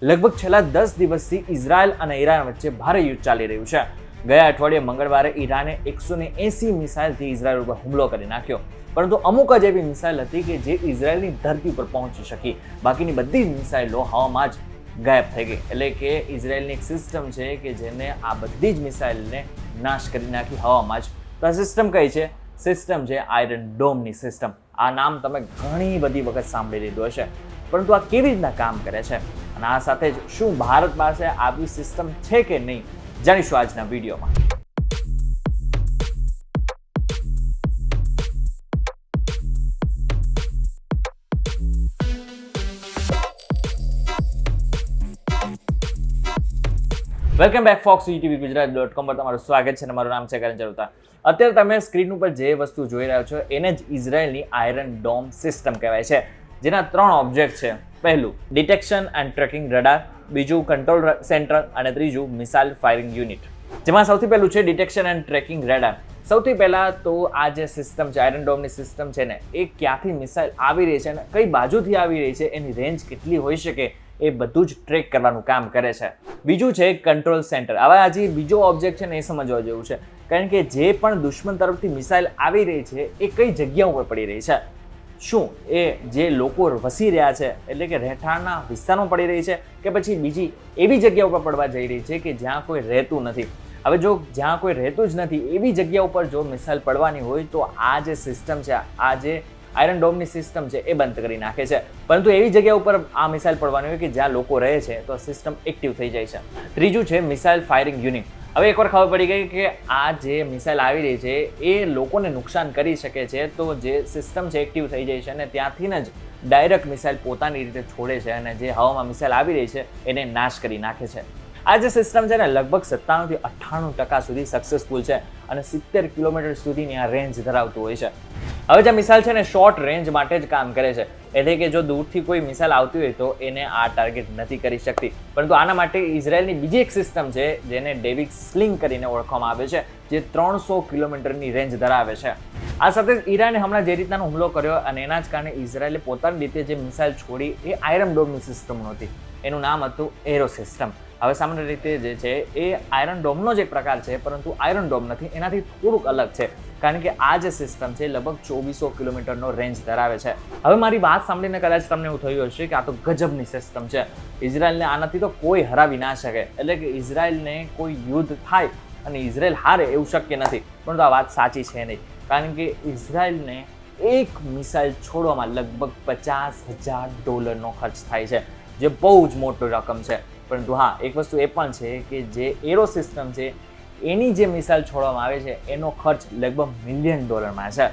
લગભગ છેલ્લા 10 દિવસથી ઇઝરાયલ અને ઈરાન વચ્ચે ભારે યુદ્ધ ચાલી રહ્યું છે. ગયા અઠવાડિયે મંગળવારે ઈરાને 180 મિસાઇલથી ઇઝરાયલ ઉપર હુમલો કરી નાખ્યો, પરંતુ અમુક જ એવી મિસાઇલ હતી કે જે ઇઝરાયલની ધરતી પર પહોંચી શકી. બાકીની બધી જ મિસાઇલો હવામાં જ ગાયબ થઈ ગઈ. એટલે કે ઇઝરાયલની એક સિસ્ટમ છે કે જેને આ બધી જ મિસાઇલને નાશ કરી નાખી હવામાં જ. તો આ સિસ્ટમ કઈ છે? સિસ્ટમ છે આયરન ડોમની સિસ્ટમ. આ નામ તમે ઘણી બધી વખત સાંભળી લીધું હશે, પરંતુ આ કેવી રીતના કામ કરે છે અને આ સાથે જ શું ભારત પાસે આવી સિસ્ટમ છે કે નહીં, જાણીશું આજના વિડીયોમાં. વેલકમ બેક ફોક્સ YouTube.com પર તમારું સ્વાગત છે અને મારું નામ છે કરણ ચરુતા. અત્યારે તમે સ્ક્રીન ઉપર જે વસ્તુ જોઈ રહ્યા છો એને જ ઇઝરાયલની આયરન ડોમ સિસ્ટમ કહેવાય છે, જેના 3 ઓબ્જેક્ટ છે. પહેલું ડિટેક્શન એન્ડ ટ્રેકિંગ રડાર, બીજું કંટ્રોલ સેન્ટર અને ત્રીજું મિસાઇલ ફાયરિંગ યુનિટ. જેમાં સૌથી પહેલું છે ડિટેક્શન એન્ડ ટ્રેકિંગ રડાર. સૌથી પહેલાં તો આ જે સિસ્ટમ છે આયરન ડોમની સિસ્ટમ છે ને, એ ક્યાંથી મિસાઇલ આવી રહી છે અને કઈ બાજુથી આવી રહી છે, એની રેન્જ કેટલી હોઈ શકે એ બધું જ ટ્રેક કરવાનું કામ કરે છે. બીજું છે કંટ્રોલ સેન્ટર. હવે આ જે બીજો ઓબ્જેક્ટ છે ને એ સમજવા જેવું છે, કારણ કે જે પણ દુશ્મન તરફથી મિસાઇલ આવી રહી છે એ કઈ જગ્યા ઉપર પડી રહી છે. શું એ જે લોકો વસી રહ્યા છે એટલે કે રહેઠાણના વિસ્તારમાં પડી રહી છે કે પછી બીજી એવી જગ્યા ઉપર પડવા જઈ રહી છે કે જ્યાં કોઈ રહેતું નથી. હવે જો જ્યાં કોઈ રહેતું જ નથી એવી જગ્યા ઉપર જો મિસાઇલ પડવાની હોય તો આ જે સિસ્ટમ છે, આ જે આયરન ડોમની સિસ્ટમ છે એ બંધ કરી નાખે છે. પરંતુ એવી જગ્યા ઉપર આ મિસાઇલ પડવાની હોય કે જ્યાં લોકો રહે છે તો સિસ્ટમ એક્ટિવ થઈ જાય છે. ત્રીજું છે મિસાઇલ ફાયરિંગ યુનિટ. હવે એકવાર ખબર પડી ગઈ કે આ જે મિસાઇલ આવી રહી છે એ લોકોને નુકસાન કરી શકે છે, તો જે સિસ્ટમ છે એક્ટિવ થઈ જાય છે અને ત્યાંથી જ ડાયરેક્ટ મિસાઇલ પોતાની રીતે છોડે છે અને જે હવામાં મિસાઇલ આવી રહી છે એને નાશ કરી નાખે છે. આ જે સિસ્ટમ છે ને લગભગ 97 થી 98% સુધી સક્સેસફુલ છે અને 70 કિલોમીટર સુધીની આ રેન્જ ધરાવતું હોય છે. હવે જે મિસાઇલ છે ને શોર્ટ રેન્જ માટે જ કામ કરે છે, એટલે કે જો દૂરથી કોઈ મિસાઇલ આવતી હોય તો એને આ ટાર્ગેટ નથી કરી શકતી. પરંતુ આના માટે ઇઝરાયલની બીજી એક સિસ્ટમ છે જેને ડેવિડ સ્લિંગ કરીને ઓળખવામાં આવે છે, જે 300 કિલોમીટરની રેન્જ ધરાવે છે. આ સાથે જ ઈરાને હમણાં જે રીતનો હુમલો કર્યો અને એના જ કારણે ઇઝરાયલે પોતાની રીતે જે મિસાઇલ છોડી એ આયરન ડોમની સિસ્ટમ નહોતી, એનું નામ હતું એરો સિસ્ટમ. હવે સામાન્ય રીતે જે છે એ આયરન ડોમનો જ એક પ્રકાર છે, પરંતુ આયરન ડોમ નથી, એનાથી થોડુંક અલગ છે, કારણ કે આ જે સિસ્ટમ છે લગભગ 2400 કિલોમીટરનો રેન્જ ધરાવે છે. હવે મારી વાત સાંભળીને કદાચ તમને એવું થયું હશે કે આ તો ગજબની સિસ્ટમ છે, ઇઝરાયલને આનાથી તો કોઈ હરાવી ના શકે, એટલે કે ઇઝરાયલને કોઈ યુદ્ધ થાય અને ઇઝરાયલ હારે એવું શક્ય નથી. પરંતુ આ વાત સાચી છે નહીં, કારણ કે ઇઝરાયલને એક મિસાઇલ છોડવામાં લગભગ $50,000 ખર્ચ થાય છે, જે બહુ જ મોટી રકમ છે. પરંતુ હા, એક વસ્તુ એ પણ છે કે જે એરો સિસ્ટમ છે એની જે મિસાઇલ છોડવામાં આવે છે એનો ખર્ચ લગભગ $1 મિલિયન છે.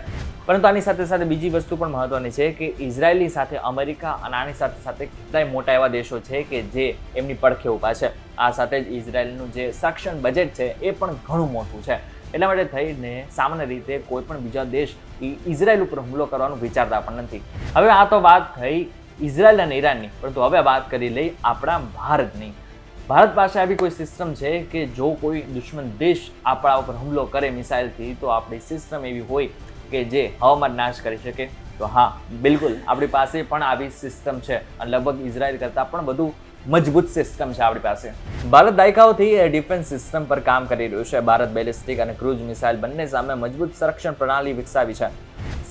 પરંતુ આની સાથે સાથે બીજી વસ્તુ પણ મહત્વની છે કે ઇઝરાયલની સાથે અમેરિકા અને આની સાથે સાથે કેટલાય મોટા એવા દેશો છે કે જે એમની પડખે ઊભા છે. આ સાથે જ ઇઝરાયલનું જે સંરક્ષણ બજેટ છે એ પણ ઘણું મોટું છે. એટલા માટે થઈને સામાન્ય રીતે કોઈ પણ બીજા દેશ ઇઝરાયલ ઉપર હુમલો કરવાનું વિચારતા પણ નથી. હવે આ તો વાત થઈ ઇઝરાયલ અને ઈરાનની, પરંતુ હવે વાત કરી લઈ આપણા ભારતની. ભારત પાસે આવી કોઈ સિસ્ટમ છે કે જો કોઈ દુશ્મન દેશ આપણા ઉપર હુમલો કરે મિસાઇલથી તો આપણી સિસ્ટમ એવી હોય કે જે હવામાં નાશ કરી શકે? તો હા, બિલકુલ આપણી પાસે પણ આવી સિસ્ટમ છે અને લગભગ ઇઝરાયલ કરતાં પણ વધુ મજબૂત સિસ્ટમ છે આપણી પાસે. ભારત દાયકાઓથી ડિફેન્સ સિસ્ટમ પર કામ કરી રહ્યું છે. ભારત બેલિસ્ટિક અને ક્રૂઝ મિસાઇલ બંને સામે મજબૂત સંરક્ષણ પ્રણાલી વિકસાવી છે.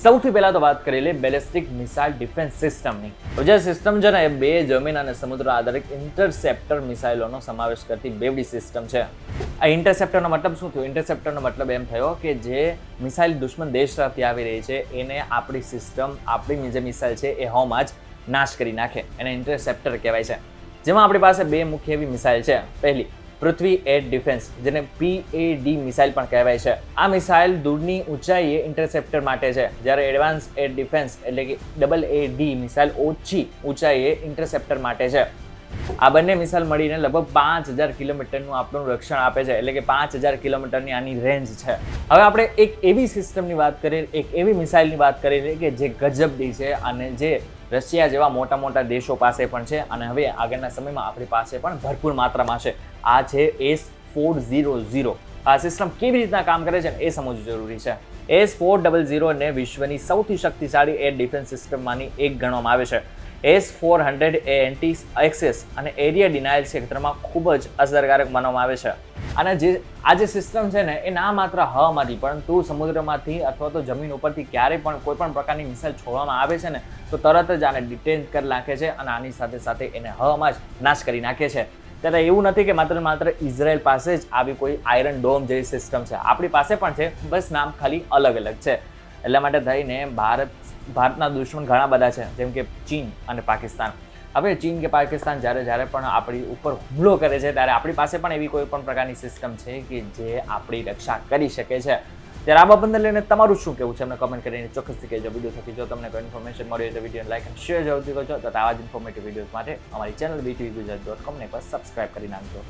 સૌથી પહેલા તો વાત કરી લે બેલિસ્ટિક મિસાઇલ ડિફેન્સ સિસ્ટમની. જે સિસ્ટમ છે ને એ 2 જમીન અને સમુદ્ર આધારિત ઇન્ટરસેપ્ટર મિસાઇલોનો સમાવેશ કરતી બેવડી સિસ્ટમ છે. આ ઇન્ટરસેપ્ટરનો મતલબ શું થયો? ઇન્ટરસેપ્ટરનો મતલબ એમ થયો કે જે મિસાઇલ દુશ્મન દેશ તરફથી આવી રહી છે એને આપણી સિસ્ટમ, આપણી જે મિસાઇલ છે એ હવામાં જ નાશ કરી નાખે, એને ઇન્ટરસેપ્ટર કહેવાય છે. જેમાં આપણી પાસે 2 મુખ્ય એવી મિસાઇલ છે. પહેલી પૃથ્વી એર ડિફેન્સ, જેને PAD મિસાઇલ પણ કહેવાય છે. આ મિસાઇલ દૂરની ઊંચાઈએ ઇન્ટરસેપ્ટર માટે છે, જ્યારે એડવાન્સ એર ડિફેન્સ એટલે કે AAD મિસાઇલ ઓછી ઊંચાઈએ ઇન્ટરસેપ્ટર માટે છે. આ બંને મિસાઇલ મળીને લગભગ 5000 કિલોમીટરનું આપણું રક્ષણ આપે છે, એટલે કે 5000 કિલોમીટરની આની રેન્જ છે. હવે આપણે એક એવી સિસ્ટમની વાત કરીએ, એક એવી મિસાઇલની વાત કરીએ કે જે ગજબની છે અને જે રશિયા જેવા મોટા મોટા દેશો પાસે પણ છે અને હવે આગળના સમયમાં આપણી પાસે પણ ભરપૂર માત્રામાં છે. આ છે S-400. આ સિસ્ટમ કેવી રીતના કામ કરે છે એ સમજવું જરૂરી છે. S-400 ને વિશ્વની સૌથી શક્તિશાળી એર ડિફેન્સ સિસ્ટમમાંની એક ગણવામાં આવે છે. S-400 એ એન્ટી એક્સેસ અને એરિયા ડિનાયલ ક્ષેત્રમાં ખૂબ જ અસરકારક માનવામાં આવે છે. અને આ જે સિસ્ટમ છે ને એ ના માત્ર હવામાંથી પરંતુ સમુદ્રમાંથી અથવા તો જમીન ઉપરથી ક્યારેય પણ કોઈ પણ પ્રકારની મિસાઇલ છોડવામાં આવે છે ને તો તરત જ આને ડિટેન કરી નાખે છે અને આની સાથે સાથે એને હવામાં જ નાશ કરી નાખે છે. ત્યારે એવું નથી કે માત્ર ઇઝરાયલ પાસે જ આવી કોઈ આયરન ડોમ જેવી સિસ્ટમ છે, આપણી પાસે પણ છે, બસ નામ ખાલી અલગ અલગ છે. એટલા માટે થઈને ભારતના દુશ્મન ઘણા બધા છે, જેમ કે ચીન અને પાકિસ્તાન. હવે ચીન કે પાકિસ્તાન જ્યારે પણ આપણી ઉપર હુમલો કરે છે ત્યારે આપણી પાસે પણ એવી કોઈ પણ પ્રકારની સિસ્ટમ છે કે જે આપણી રક્ષા કરી શકે છે. ત્યારે આ બાબતને લઈને તમારું શું કહેવું છે અમને કમેન્ટ કરીને ચોક્કસથી કહેજો. વિડીયો થકી જો તમને કોઈ ઇન્ફોર્મેશન મળી હોય તો વિડીયોને લાઈક અને શેર જરૂરથી કરજો. તો આવા જ ઇન્ફોર્મેટિવ વિડીયોઝ માટે અમારી ચેનલ BTVGujarat.com ને પર સબસ્ક્રાઇબ કરી નાખજો.